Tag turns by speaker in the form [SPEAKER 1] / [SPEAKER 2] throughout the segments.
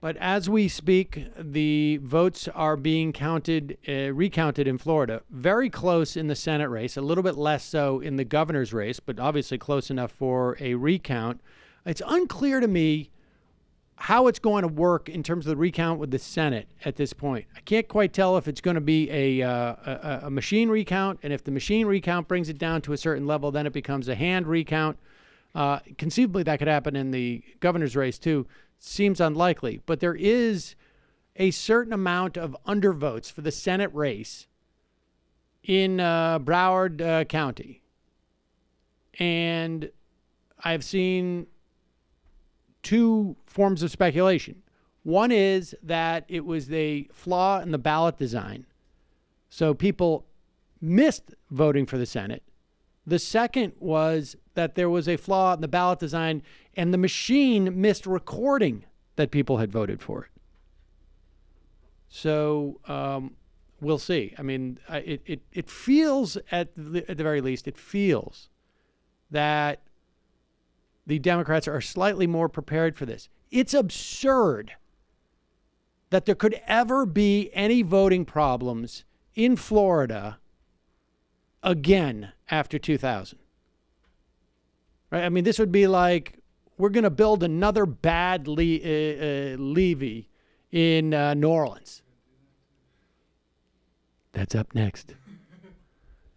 [SPEAKER 1] But as we speak, the votes are being recounted in Florida. Very close in the Senate race, a little bit less so in the governor's race, but obviously close enough for a recount. It's unclear to me how it's going to work in terms of the recount with the Senate at this point. I can't quite tell if it's going to be a machine recount, and if the machine recount brings it down to a certain level, then it becomes a hand recount. Conceivably, that could happen in the governor's race, too. Seems unlikely, but there is a certain amount of undervotes for the Senate race in Broward County. And I've seen two forms of speculation. One is that it was a flaw in the ballot design, so people missed voting for the Senate. The second was that there was a flaw in the ballot design and the machine missed recording that people had voted for it. So we'll see. I mean, it feels at the very least, it feels that the Democrats are slightly more prepared for this. It's absurd that there could ever be any voting problems in Florida again after 2000. Right? I mean, this would be like, we're going to build another bad levee in New Orleans. That's up next.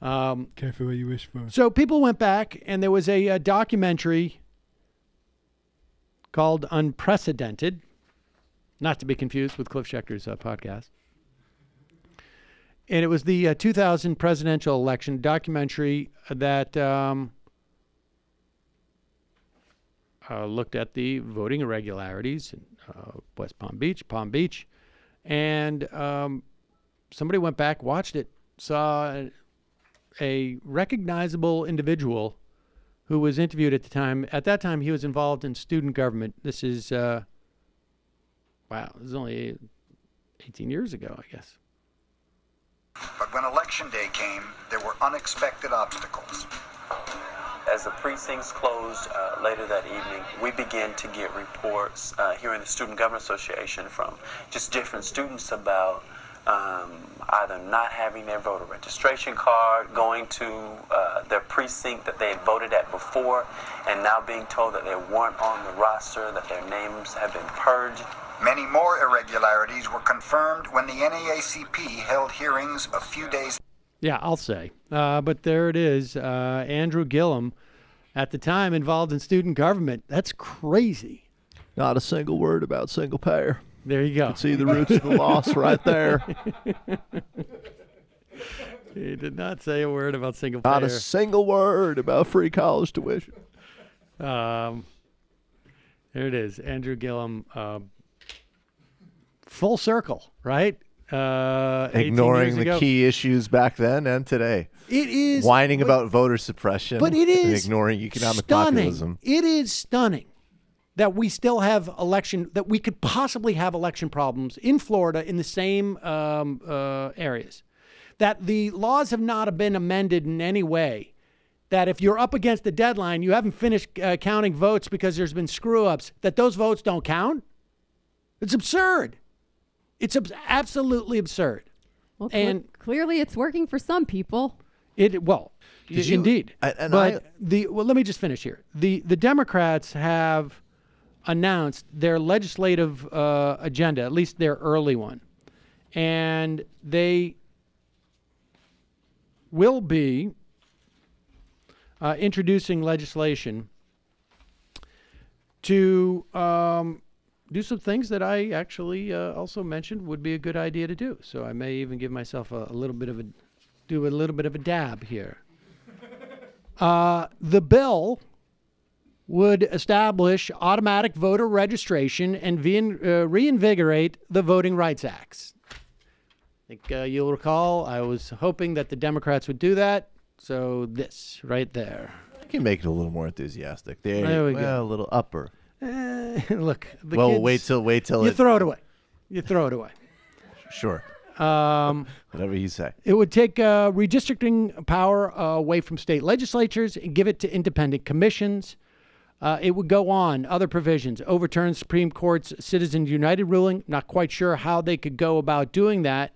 [SPEAKER 2] Careful what you wish for.
[SPEAKER 1] So people went back, and there was a documentary called Unprecedented, not to be confused with Cliff Schecter's podcast. And it was the 2000 presidential election documentary that looked at the voting irregularities in West Palm Beach. And somebody went back, watched it, saw a recognizable individual who was interviewed at the time. At that time, he was involved in student government. This is, this is only 18 years ago, I guess.
[SPEAKER 3] But when election day came, there were unexpected obstacles.
[SPEAKER 4] As the precincts closed later that evening, we began to get reports here in the Student Government Association from just different students about either not having their voter registration card, going to their precinct that they had voted at before, and now being told that they weren't on the roster, that their names have been purged.
[SPEAKER 3] Many more irregularities were confirmed when the NAACP held hearings a few days.
[SPEAKER 1] Yeah, I'll say. But there it is. Andrew Gillum, at the time involved in student government. That's crazy.
[SPEAKER 5] Not a single word about single payer.
[SPEAKER 1] There you go.
[SPEAKER 5] You can see the roots of the loss right there.
[SPEAKER 1] He did not say a word about single payer.
[SPEAKER 5] Not a single word about free college tuition.
[SPEAKER 1] There it is. Andrew Gillum, full circle, right?
[SPEAKER 5] Ignoring the key issues back then and today.
[SPEAKER 1] It is
[SPEAKER 5] whining about voter suppression,
[SPEAKER 1] but it is
[SPEAKER 5] and ignoring economic
[SPEAKER 1] stunning.
[SPEAKER 5] populism.
[SPEAKER 1] It is stunning that we still have that we could possibly have election problems in Florida in the same areas. That the laws have not been amended in any way. That if you're up against the deadline, you haven't finished counting votes because there's been screw-ups, that those votes don't count. It's absurd. It's absolutely absurd.
[SPEAKER 6] Well,
[SPEAKER 1] and
[SPEAKER 6] clearly it's working for some people.
[SPEAKER 1] Indeed. Let me just finish here. The Democrats have announced their legislative agenda, at least their early one, and they will be introducing legislation to do some things that I actually also mentioned would be a good idea to do. So I may even give myself a little bit of a dab here. The bill would establish automatic voter registration and reinvigorate the Voting Rights Acts. I think you'll recall I was hoping that the Democrats would do that. So this right there.
[SPEAKER 5] I can make it a little more enthusiastic.
[SPEAKER 1] There we go.
[SPEAKER 5] A little upper.
[SPEAKER 1] Look.
[SPEAKER 5] Kids, wait till
[SPEAKER 1] you throw it away. You throw it away.
[SPEAKER 5] Sure. Whatever you say.
[SPEAKER 1] It would take redistricting power away from state legislatures and give it to independent commissions. It would go on. Other provisions. Overturn Supreme Court's Citizens United ruling. Not quite sure how they could go about doing that,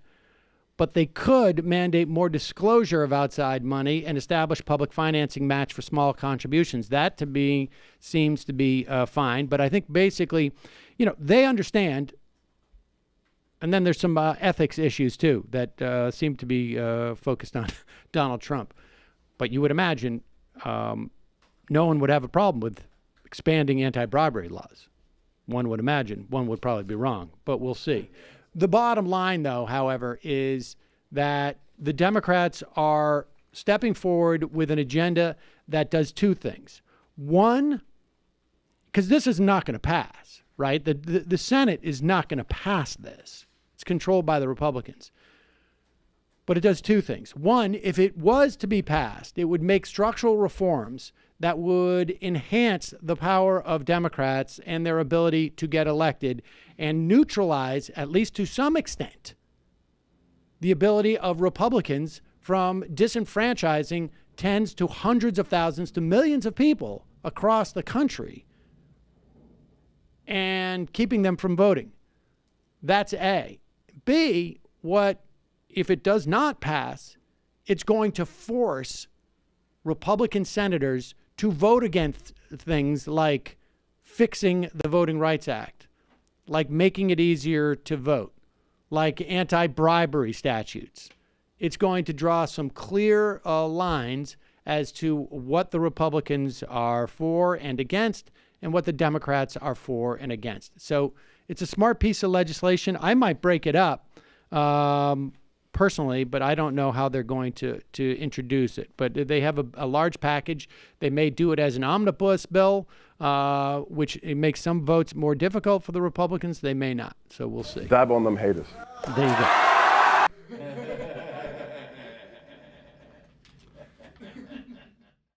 [SPEAKER 1] but they could mandate more disclosure of outside money and establish public financing match for small contributions. That to me seems to be fine. But I think basically, they understand. And then there's some ethics issues, too, that seem to be focused on Donald Trump. But you would imagine no one would have a problem with expanding anti-bribery laws. One would imagine. One would probably be wrong, but we'll see. The bottom line, though, however, is that the Democrats are stepping forward with an agenda that does two things. One, because this is not going to pass, right? The Senate is not going to pass this. It's controlled by the Republicans. But it does two things. One, if it was to be passed, it would make structural reforms that would enhance the power of Democrats and their ability to get elected and neutralize, at least to some extent, the ability of Republicans from disenfranchising tens to hundreds of thousands to millions of people across the country and keeping them from voting. That's A. B, if it does not pass, it's going to force Republican senators to vote against things like fixing the Voting Rights Act, like making it easier to vote, like anti-bribery statutes. It's going to draw some clear lines as to what the Republicans are for and against and what the Democrats are for and against. So it's a smart piece of legislation. I might break it up personally, but I don't know how they're going to introduce it. But they have a large package. They may do it as an omnibus bill, which it makes some votes more difficult for the Republicans. They may not. So we'll see.
[SPEAKER 2] Dab on them haters.
[SPEAKER 1] There you go.